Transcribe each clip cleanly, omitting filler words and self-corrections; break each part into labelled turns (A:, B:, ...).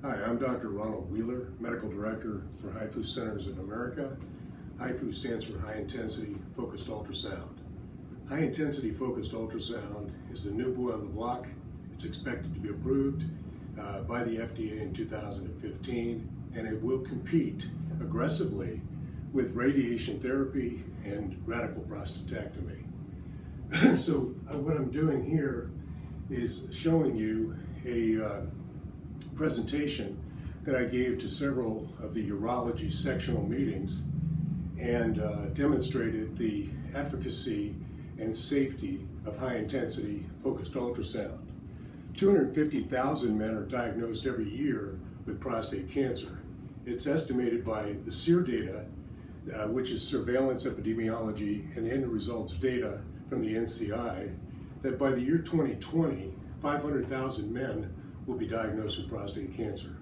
A: Hi, I'm Dr. Ronald Wheeler, Medical Director for HIFU Centers of America. HIFU stands for High Intensity Focused Ultrasound. High Intensity Focused Ultrasound is the new boy on the block. It's expected to be approved by the FDA in 2015, and it will compete aggressively with radiation therapy and radical prostatectomy. So what I'm doing here is showing you a presentation that I gave to several of the urology sectional meetings and demonstrated the efficacy and safety of high intensity focused ultrasound. 250,000 men are diagnosed every year with prostate cancer. It's estimated by the SEER data, which is surveillance epidemiology and end results data from the NCI, that by the year 2020, 500,000 men will be diagnosed with prostate cancer.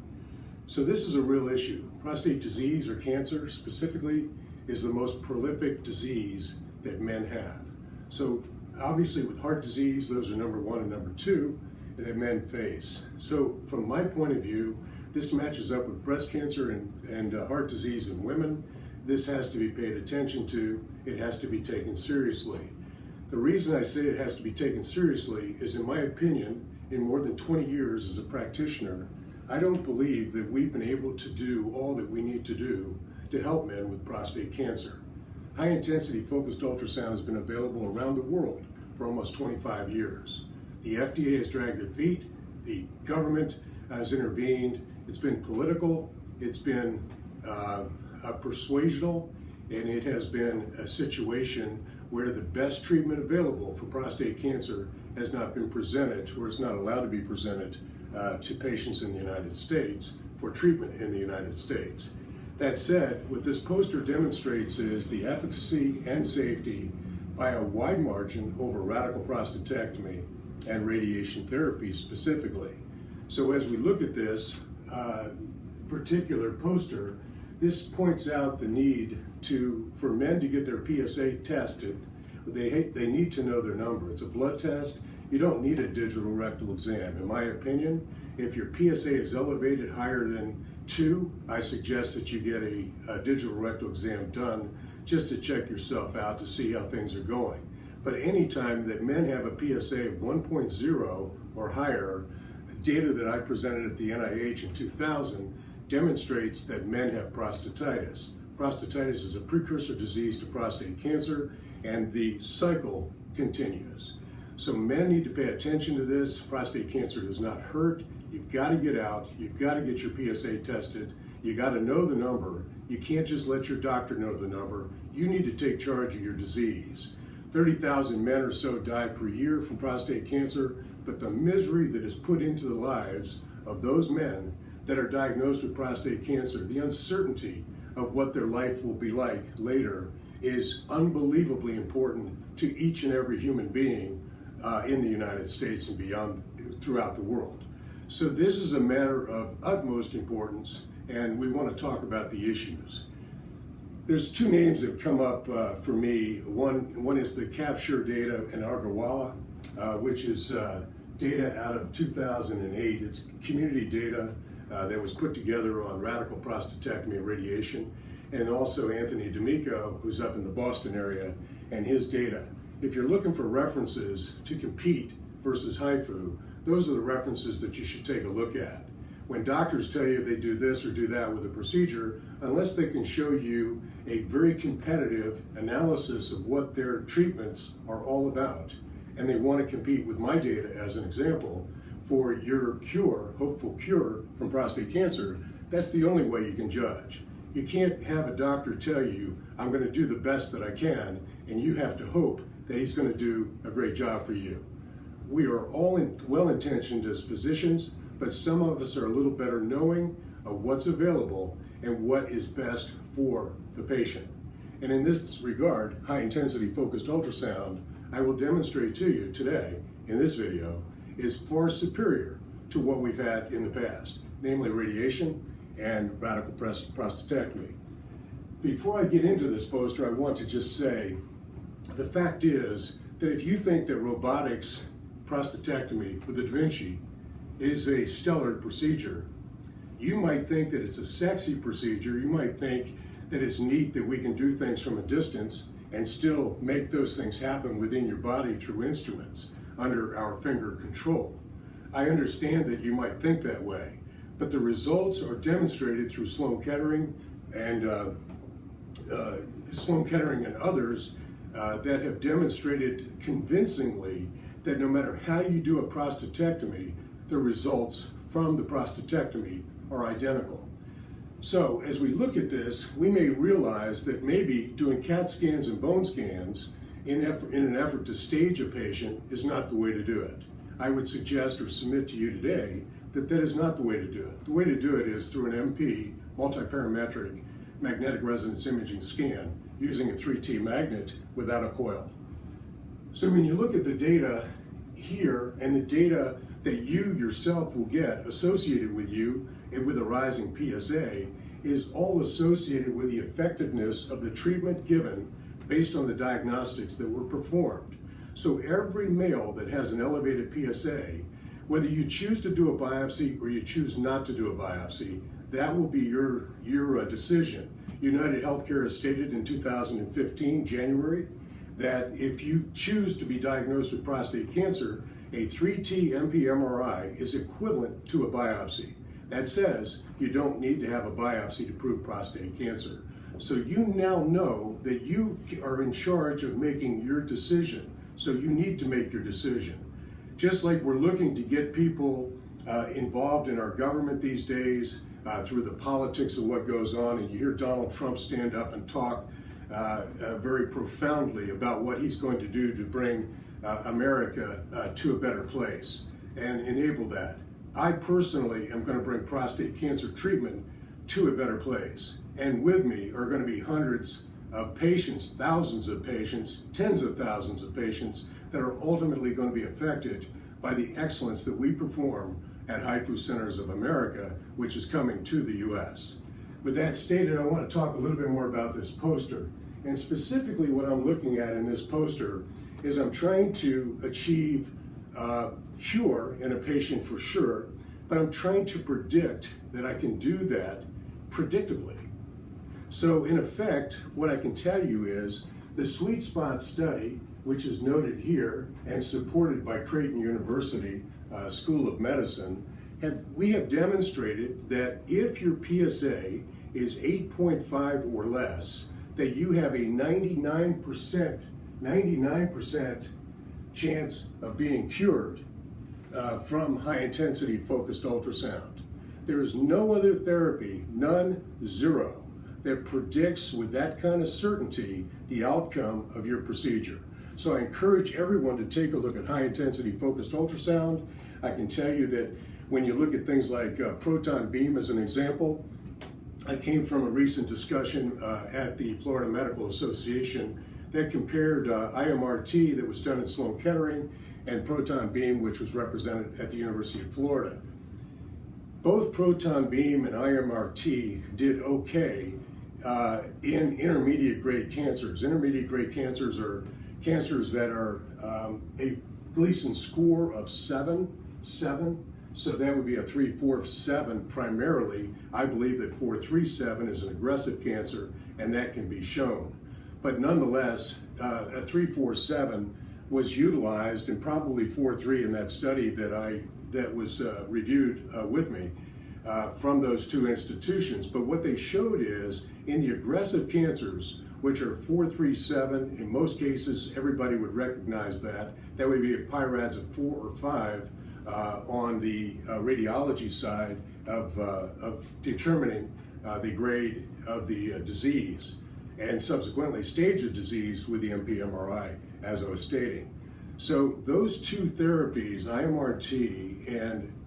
A: So this is a real issue. Prostate disease, or cancer specifically, is the most prolific disease that men have. So obviously with heart disease, those are number one and number two that men face. So from my point of view, this matches up with breast cancer and heart disease in women. This has to be paid attention to. It has to be taken seriously. The reason I say it has to be taken seriously is, in my opinion, in more than 20 years as a practitioner, I don't believe that we've been able to do all that we need to do to help men with prostate cancer. High intensity focused ultrasound has been available around the world for almost 25 years. The FDA has dragged their feet, the government has intervened, it's been political, it's been persuasional, and it has been a situation where the best treatment available for prostate cancer has not been presented, or is not allowed to be presented to patients in the United States for treatment in the United States. That said, what this poster demonstrates is the efficacy and safety by a wide margin over radical prostatectomy and radiation therapy specifically. So as we look at this particular poster, this points out the need for men to get their PSA tested. They need to know their number. It's a blood test. You don't need a digital rectal exam. In my opinion, if your PSA is elevated higher than 2, I suggest that you get a digital rectal exam done just to check yourself out to see how things are going. But anytime that men have a PSA of 1.0 or higher, data that I presented at the NIH in 2000 demonstrates that men have prostatitis. Prostatitis is a precursor disease to prostate cancer, and the cycle continues. So men need to pay attention to this. Prostate cancer does not hurt. You've got to get out. You've got to get your PSA tested. You got to know the number. You can't just let your doctor know the number. You need to take charge of your disease. 30,000 men or so die per year from prostate cancer, but the misery that is put into the lives of those men that are diagnosed with prostate cancer, the uncertainty of what their life will be like later, is unbelievably important to each and every human being in the United States and beyond, throughout the world. So this is a matter of utmost importance, and we want to talk about the issues. There's two names that come up for me. One is the Capture data in Agarwala, which is data out of 2008. It's community data that was put together on radical prostatectomy and radiation, and also Anthony D'Amico, who's up in the Boston area, and his data. If you're looking for references to compete versus HIFU, those are the references that you should take a look at. When doctors tell you they do this or do that with a procedure, unless they can show you a very competitive analysis of what their treatments are all about, and they want to compete with my data as an example for your cure, hopeful cure from prostate cancer, that's the only way you can judge. You can't have a doctor tell you, I'm going to do the best that I can, and you have to hope that he's going to do a great job for you. We are all well-intentioned as physicians, but some of us are a little better knowing of what's available and what is best for the patient. And in this regard, high-intensity focused ultrasound, I will demonstrate to you today in this video, is far superior to what we've had in the past, namely radiation and radical prostatectomy. Before I get into this poster, I want to just say, the fact is that if you think that robotics prostatectomy with the Da Vinci is a stellar procedure, you might think that it's a sexy procedure. You might think that it's neat that we can do things from a distance and still make those things happen within your body through instruments under our finger control. I understand that you might think that way, but the results are demonstrated through Sloan Kettering and others that have demonstrated convincingly that no matter how you do a prostatectomy, the results from the prostatectomy are identical. So as we look at this, we may realize that maybe doing CAT scans and bone scans in an effort to stage a patient is not the way to do it. I would suggest or submit to you today that that is not the way to do it. The way to do it is through an MP, multiparametric magnetic resonance imaging scan, using a 3T magnet without a coil. So when you look at the data here and the data that you yourself will get associated with you and with a rising PSA is all associated with the effectiveness of the treatment given based on the diagnostics that were performed. So every male that has an elevated PSA, whether you choose to do a biopsy or you choose not to do a biopsy, that will be your decision. United Healthcare has stated in 2015, January, that if you choose to be diagnosed with prostate cancer, a 3T MP MRI is equivalent to a biopsy. That says you don't need to have a biopsy to prove prostate cancer. So you now know that you are in charge of making your decision. So you need to make your decision. Just like we're looking to get people involved in our government these days through the politics of what goes on, and you hear Donald Trump stand up and talk very profoundly about what he's going to do to bring America to a better place and enable that. I personally am going to bring prostate cancer treatment to a better place. And with me are going to be hundreds of patients, thousands of patients, tens of thousands of patients that are ultimately going to be affected by the excellence that we perform at HIFU Centers of America, which is coming to the US. With that stated, I want to talk a little bit more about this poster. And specifically what I'm looking at in this poster is I'm trying to achieve cure in a patient for sure, but I'm trying to predict that I can do that predictably. So in effect, what I can tell you is the sweet spot study, which is noted here and supported by Creighton University School of Medicine, we have demonstrated that if your PSA is 8.5 or less, that you have a 99% chance of being cured from high intensity focused ultrasound. There is no other therapy, none, zero, that predicts with that kind of certainty the outcome of your procedure. So I encourage everyone to take a look at high intensity focused ultrasound. I can tell you that when you look at things like proton beam as an example, I came from a recent discussion at the Florida Medical Association that compared IMRT that was done at Sloan Kettering and proton beam, which was represented at the University of Florida. Both proton beam and IMRT did okay in intermediate grade cancers. Intermediate grade cancers are cancers that are a Gleason score of 7. So that would be a 3, 4, 7 primarily. I believe that 4, 3, 7 is an aggressive cancer, and that can be shown. But nonetheless, a 3, 4, 7 was utilized, and probably 4, 3 in that study that was reviewed with me from those two institutions. But what they showed is in the aggressive cancers, which are 4, 3, 7, in most cases everybody would recognize that. That would be a PIRADS of 4 or 5 on the radiology side of determining the grade of the disease and subsequently stage of disease with the MP-MRI, as I was stating. So those two therapies, IMRT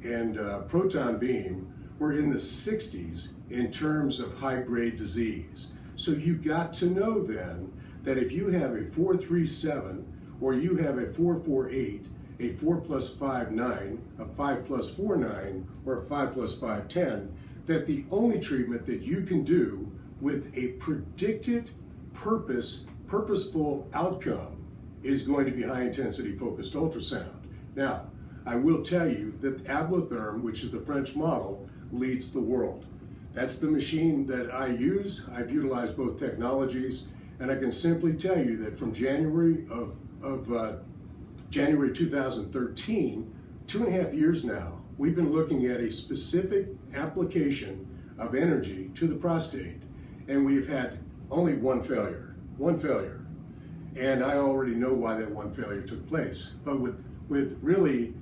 A: and proton beam, were in the 60s in terms of high-grade disease. So you got to know then that if you have a 4-3-7 or you have a 4-4-8, a 4 plus 5, 9, a 5 plus 4, 9, or a 5 plus 5, 10, that the only treatment that you can do with a predicted purposeful outcome is going to be high intensity focused ultrasound. Now, I will tell you that Ablatherm, which is the French model, leads the world. That's the machine that I use. I've utilized both technologies, and I can simply tell you that from January 2013, 2.5 years now, we've been looking at a specific application of energy to the prostate, and we've had only one failure. And I already know why that one failure took place. But with really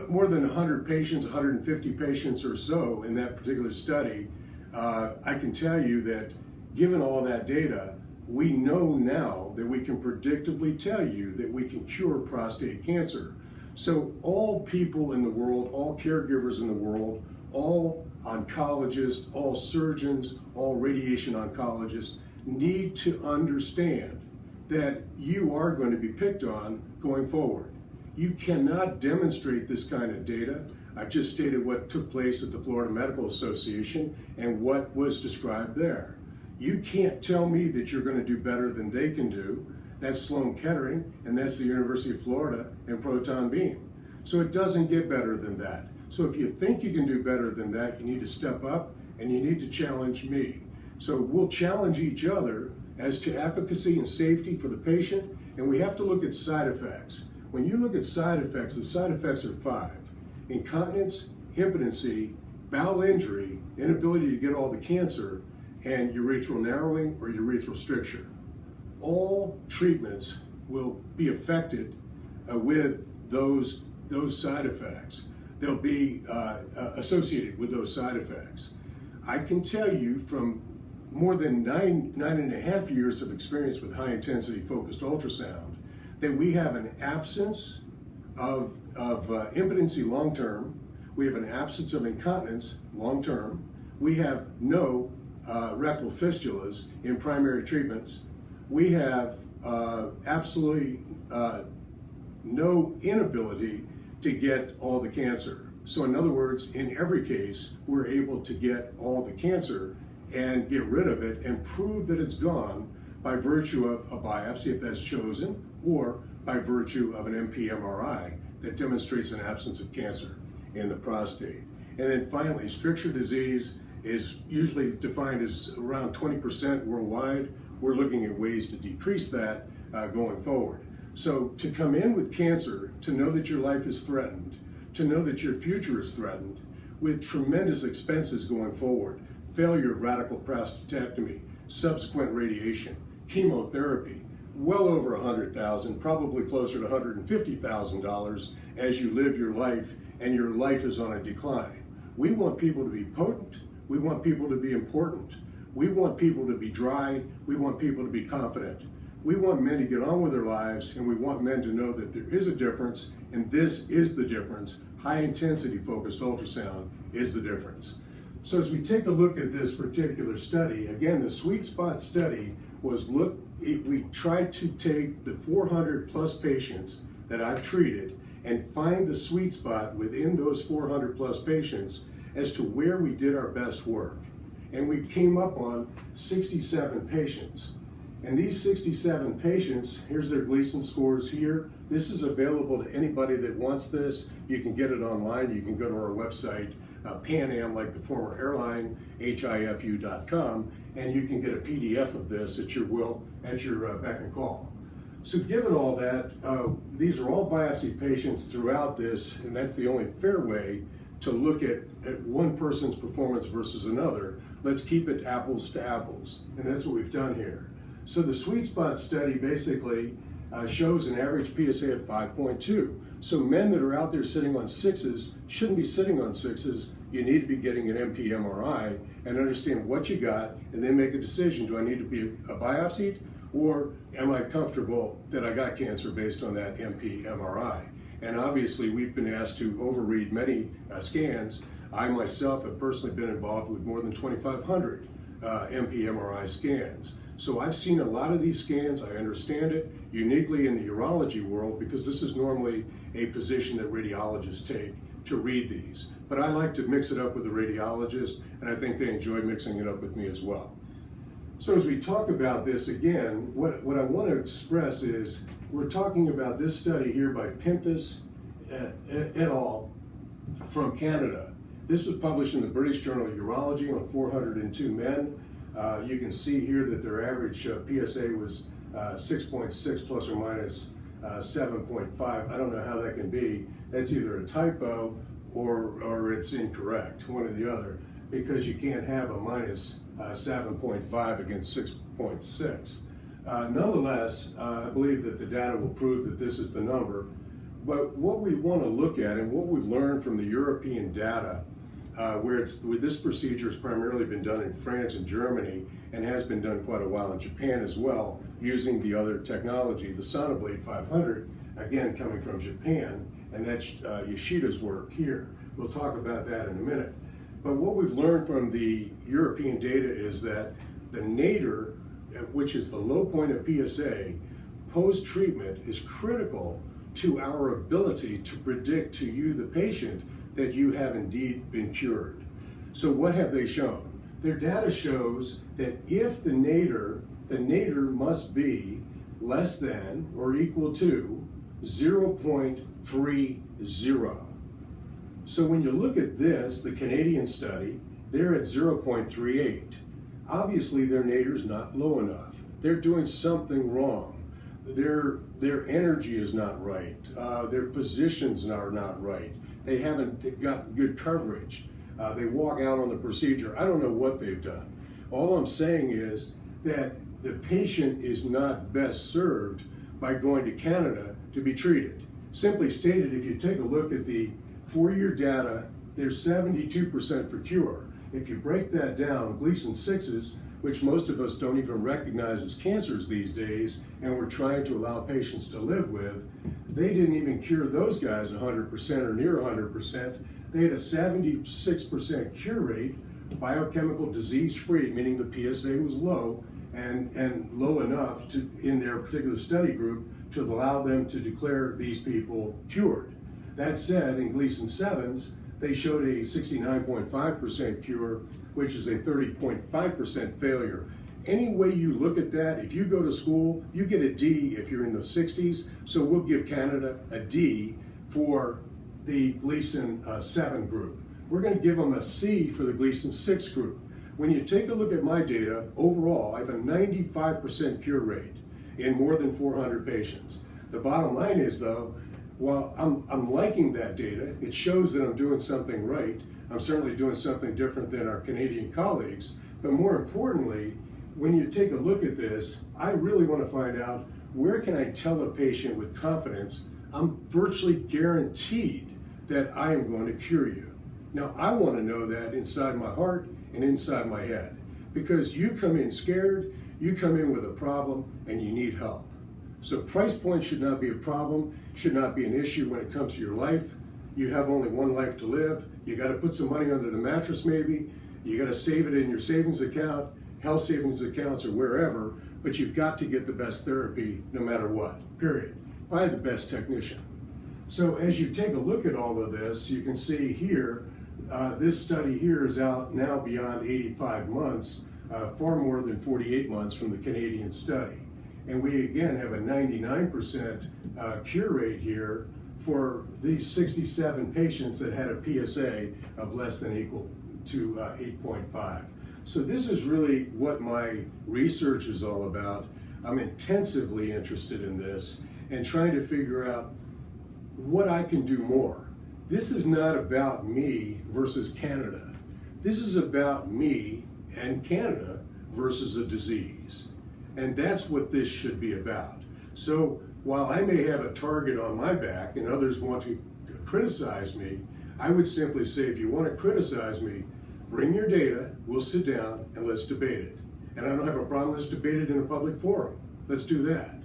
A: more than 100 patients, 150 patients or so in that particular study, I can tell you that given all that data, we know now that we can predictably tell you that we can cure prostate cancer. So all people in the world, all caregivers in the world, all oncologists, all surgeons, all radiation oncologists need to understand that you are going to be picked on going forward. You cannot demonstrate this kind of data. I've just stated what took place at the Florida Medical Association and what was described there. You can't tell me that you're going to do better than they can do. That's Sloan Kettering, and that's the University of Florida and proton beam. So it doesn't get better than that. So if you think you can do better than that, you need to step up and you need to challenge me. So we'll challenge each other as to efficacy and safety for the patient, and we have to look at side effects. When you look at side effects, the side effects are 5. Incontinence, impotency, bowel injury, inability to get all the cancer, and urethral narrowing or urethral stricture. All treatments will be affected with those side effects. They'll be associated with those side effects. I can tell you from more than nine and a half years of experience with high intensity focused ultrasound that we have an absence of impotency long term. We have an absence of incontinence long term. We have no rectal fistulas in primary treatments. We have absolutely no inability to get all the cancer. So in other words, in every case, we're able to get all the cancer and get rid of it and prove that it's gone by virtue of a biopsy if that's chosen, or by virtue of an MP-MRI that demonstrates an absence of cancer in the prostate. And then finally, stricture disease is usually defined as around 20% worldwide. We're looking at ways to decrease that going forward. So to come in with cancer, to know that your life is threatened, to know that your future is threatened, with tremendous expenses going forward, failure of radical prostatectomy, subsequent radiation, chemotherapy, well over $100,000, probably closer to $150,000 as you live your life and your life is on a decline. We want people to be potent. We want people to be important. We want people to be dry. We want people to be confident. We want men to get on with their lives, and we want men to know that there is a difference, and this is the difference. High intensity focused ultrasound is the difference. So as we take a look at this particular study, again, the sweet spot study was we tried to take the 400 plus patients that I've treated and find the sweet spot within those 400 plus patients as to where we did our best work. And we came up on 67 patients. And these 67 patients, here's their Gleason scores here. This is available to anybody that wants this. You can get it online. You can go to our website, Pan Am, like the former airline, HIFU.com, and you can get a PDF of this at your will, at your beck and call. So given all that, these are all biopsy patients throughout this, and that's the only fair way to look at one person's performance versus another. Let's keep it apples to apples, and that's what we've done here. So the sweet spot study basically shows an average PSA of 5.2. So men that are out there sitting on 6s shouldn't be sitting on 6s. You need to be getting an MP-MRI and understand what you got, and then make a decision. Do I need to be biopsied, or am I comfortable that I got cancer based on that MP-MRI? And obviously we've been asked to overread many scans. I myself have personally been involved with more than 2,500 MP-MRI scans. So I've seen a lot of these scans. I understand it uniquely in the urology world, because this is normally a position that radiologists take to read these. But I like to mix it up with the radiologist, and I think they enjoy mixing it up with me as well. So as we talk about this again, what I want to express is we're talking about this study here by Pinthus et al. From Canada. This was published in the British Journal of Urology on 402 men. You can see here that their average PSA was 6.6 plus or minus 7.5. I don't know how that can be. That's either a typo or it's incorrect, one or the other, because you can't have a minus 7.5 against 6.6. Nonetheless, I believe that the data will prove that this is the number. But what we want to look at and what we've learned from the European data, where this procedure has primarily been done in France and Germany and has been done quite a while in Japan as well, using the other technology, the Sonoblade 500, again coming from Japan, and that's Yoshida's work here. We'll talk about that in a minute. But what we've learned from the European data is that the nadir, which is the low point of PSA, post-treatment is critical to our ability to predict to you, the patient, that you have indeed been cured. So what have they shown? Their data shows that if the nadir must be less than or equal to 0.30. So when you look at this, the Canadian study, they're at 0.38. Obviously their nadir is not low enough. They're doing something wrong. Their energy is not right. Their positions are not right. They haven't got good coverage. They walk out on the procedure. I don't know what they've done. All I'm saying is that the patient is not best served by going to Canada to be treated. Simply stated, if you take a look at the 4-year data, there's 72% for cure. If you break that down, Gleason 6s, which most of us don't even recognize as cancers these days, and we're trying to allow patients to live with, they didn't even cure those guys 100% or near 100%. They had a 76% cure rate, biochemical disease-free, meaning the PSA was low and low enough to, in their particular study group, to allow them to declare these people cured. That said, in Gleason 7s, they showed a 69.5% cure, which is a 30.5% failure. Any way you look at that, if you go to school, you get a D if you're in the 60s, so we'll give Canada a D for the Gleason 7 group. We're going to give them a C for the Gleason 6 group. When you take a look at my data, overall, I have a 95% cure rate in more than 400 patients. The bottom line is, though, while I'm liking that data, it shows that I'm doing something right. I'm certainly doing something different than our Canadian colleagues. But more importantly, when you take a look at this, I really want to find out, where can I tell a patient with confidence I'm virtually guaranteed that I am going to cure you? Now, I want to know that inside my heart and inside my head, because you come in scared, you come in with a problem, and you need help. So price point should not be a problem, should not be an issue when it comes to your life. You have only one life to live. You got to put some money under the mattress maybe. You got to save it in your savings account, health savings accounts, or wherever, but you've got to get the best therapy no matter what, period, by the best technician. So as you take a look at all of this, you can see here, this study here is out now beyond 85 months, far more than 48 months from the Canadian study. And we again have a 99% cure rate here for these 67 patients that had a PSA of less than equal to 8.5. So this is really what my research is all about. I'm intensively interested in this and trying to figure out what I can do more. This is not about me versus Canada. This is about me and Canada versus a disease. And that's what this should be about. So while I may have a target on my back and others want to criticize me, I would simply say, if you want to criticize me, bring your data, we'll sit down and let's debate it. And I don't have a problem, let's debate it in a public forum. Let's do that.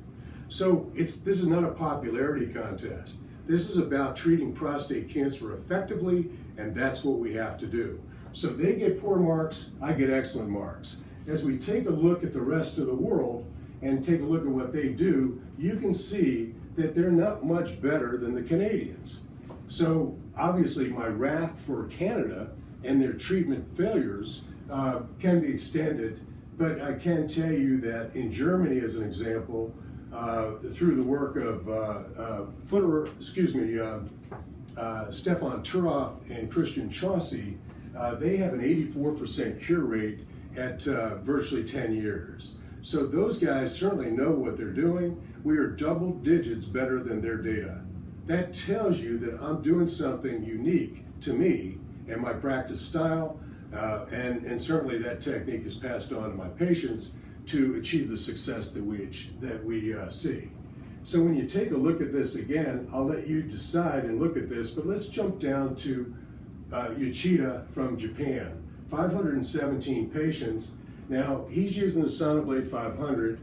A: So this is not a popularity contest. This is about treating prostate cancer effectively, and that's what we have to do. So they get poor marks, I get excellent marks. As we take a look at the rest of the world and take a look at what they do, you can see that they're not much better than the Canadians. So obviously my wrath for Canada and their treatment failures can be extended, but I can tell you that in Germany, as an example, through the work of Stefan Turoff and Christian Chaucy, they have an 84% cure rate at virtually 10 years. So those guys certainly know what they're doing. We are double digits better than their data. That tells you that I'm doing something unique to me and my practice style, and certainly that technique is passed on to my patients to achieve the success that we see. So when you take a look at this again, I'll let you decide and look at this, but let's jump down to Yoshida from Japan. 517 patients. Now, he's using the Sonoblade 500,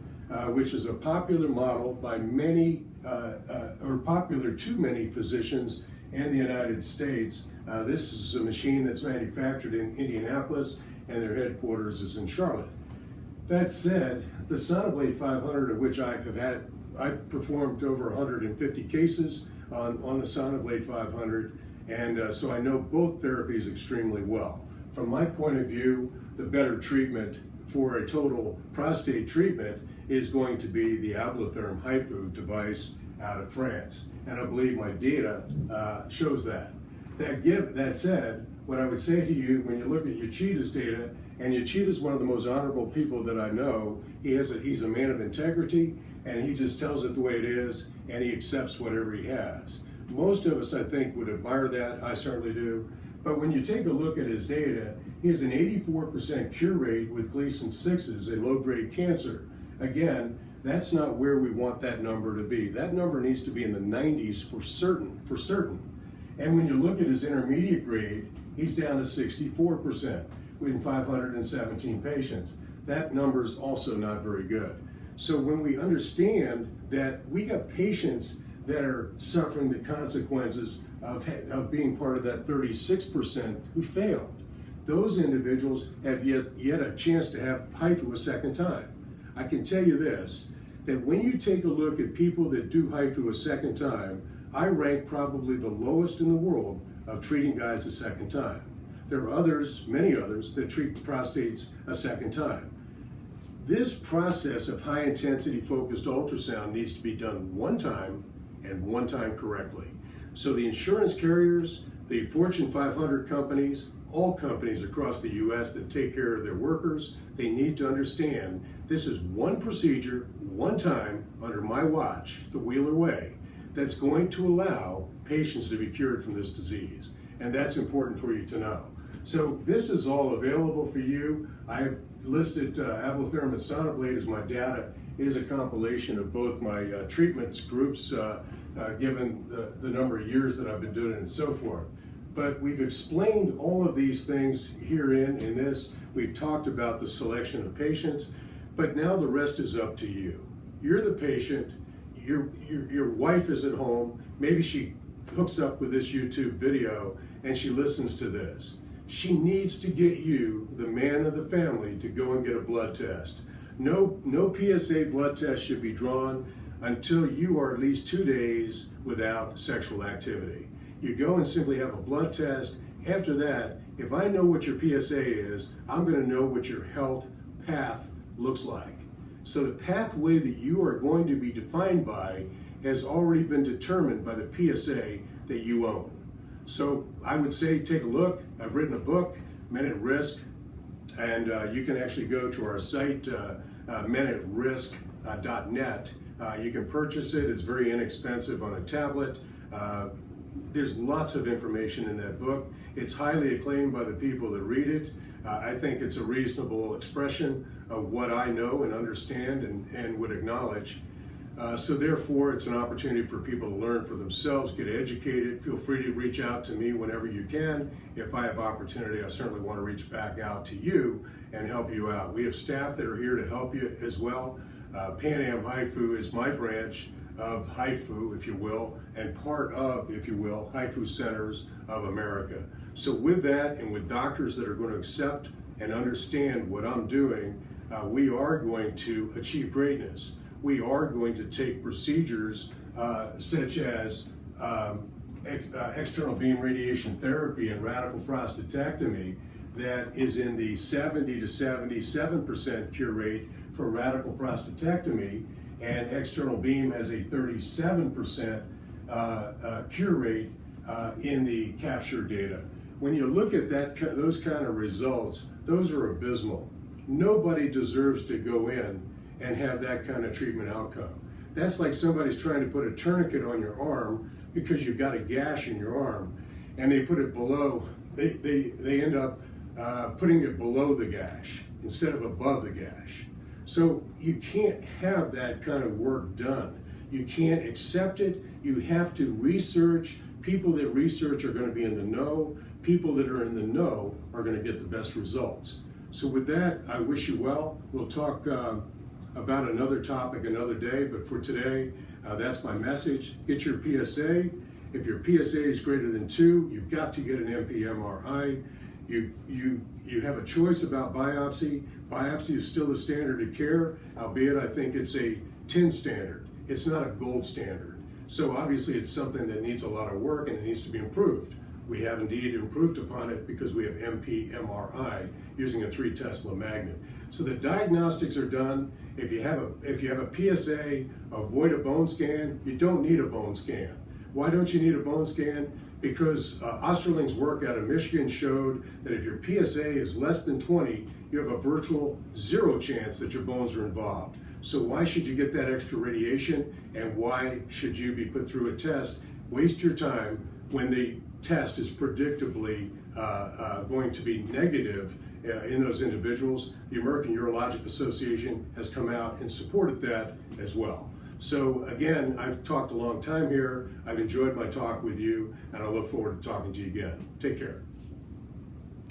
A: which is a popular model by many, or popular to many physicians in the United States. This is a machine that's manufactured in Indianapolis, and their headquarters is in Charlotte. That said, the Sonoblade 500, of which I've performed over 150 cases on the Sonoblade 500, and so I know both therapies extremely well. From my point of view, the better treatment for a total prostate treatment is going to be the Ablatherm HIFU device out of France, and I believe my data shows that. That said, what I would say to you when you look at Yoshida's data, and Yoshida's one of the most honorable people that I know. He's a man of integrity, and he just tells it the way it is, and he accepts whatever he has. Most of us, I think, would admire that. I certainly do. But when you take a look at his data, he has an 84% cure rate with Gleason 6s, a low-grade cancer. Again, that's not where we want that number to be. That number needs to be in the 90s for certain. And when you look at his intermediate grade, he's down to 64% in 517 patients. That number is also not very good. So when we understand that we got patients that are suffering the consequences of being part of that 36% who failed, those individuals have yet a chance to have HIFU a second time. I can tell you this, that when you take a look at people that do HIFU a second time, I rank probably the lowest in the world of treating guys a second time. There are others, many others, that treat prostates a second time. This process of high intensity focused ultrasound needs to be done one time and one time correctly. So the insurance carriers, the Fortune 500 companies, all companies across the US that take care of their workers, they need to understand this is one procedure, one time, under my watch, the Wheeler way, that's going to allow patients to be cured from this disease. And that's important for you to know. So this is all available for you. I have listed Ablatherm and Sonoblade as my data. It is a compilation of both my treatments groups, given the number of years that I've been doing it and so forth. But we've explained all of these things herein in this. We've talked about the selection of patients, but now the rest is up to you. You're the patient, your wife is at home, maybe she hooks up with this YouTube video and she listens to this. She needs to get you, the man of the family, to go and get a blood test. No PSA blood test should be drawn until you are at least 2 days without sexual activity. You go and simply have a blood test. After that, if I know what your PSA is, I'm going to know what your health path looks like. So the pathway that you are going to be defined by has already been determined by the PSA that you own. So I would say take a look. I've written a book, Men at Risk, and you can actually go to our site, menatrisk.net. You can purchase it. It's very inexpensive on a tablet. There's lots of information in that book. It's highly acclaimed by the people that read it. I think it's a reasonable expression of what I know and understand and would acknowledge. So therefore, it's an opportunity for people to learn for themselves, get educated. Feel free to reach out to me whenever you can. If I have opportunity, I certainly want to reach back out to you and help you out. We have staff that are here to help you as well. Pan Am HIFU is my branch of HIFU, if you will, and part of, if you will, HIFU Centers of America. So with that, and with doctors that are going to accept and understand what I'm doing, we are going to achieve greatness. We are going to take procedures such as external beam radiation therapy and radical prostatectomy that is in the 70 to 77% cure rate for radical prostatectomy, and external beam has a 37% cure rate in the capture data. When you look at those kind of results, those are abysmal. Nobody deserves to go in and have that kind of treatment outcome. That's like somebody's trying to put a tourniquet on your arm because you've got a gash in your arm, and they put it below, they end up putting it below the gash instead of above the gash. So you can't have that kind of work done. You can't accept it. You have to research. People that research are going to be in the know. People that are in the know are going to get the best results. So with that, I wish you well. We'll talk about another topic another day, but for today, that's my message. Get your PSA. If your PSA is greater than 2, you've got to get an MP-MRI. You have a choice about biopsy. Biopsy is still the standard of care, albeit I think it's a 10 standard. It's not a gold standard. So obviously it's something that needs a lot of work and it needs to be improved. We have indeed improved upon it because we have MP-MRI using a 3 Tesla magnet. So the diagnostics are done. If you have a PSA, avoid a bone scan. You don't need a bone scan. Why don't you need a bone scan? Because Osterling's work out of Michigan showed that if your PSA is less than 20, you have a virtual 0 chance that your bones are involved. So why should you get that extra radiation, and why should you be put through a test, waste your time when the test is predictably going to be negative in those individuals? The American Urologic Association has come out and supported that as well. So again, I've talked a long time here. I've enjoyed my talk with you, and I look forward to talking to you again. Take care.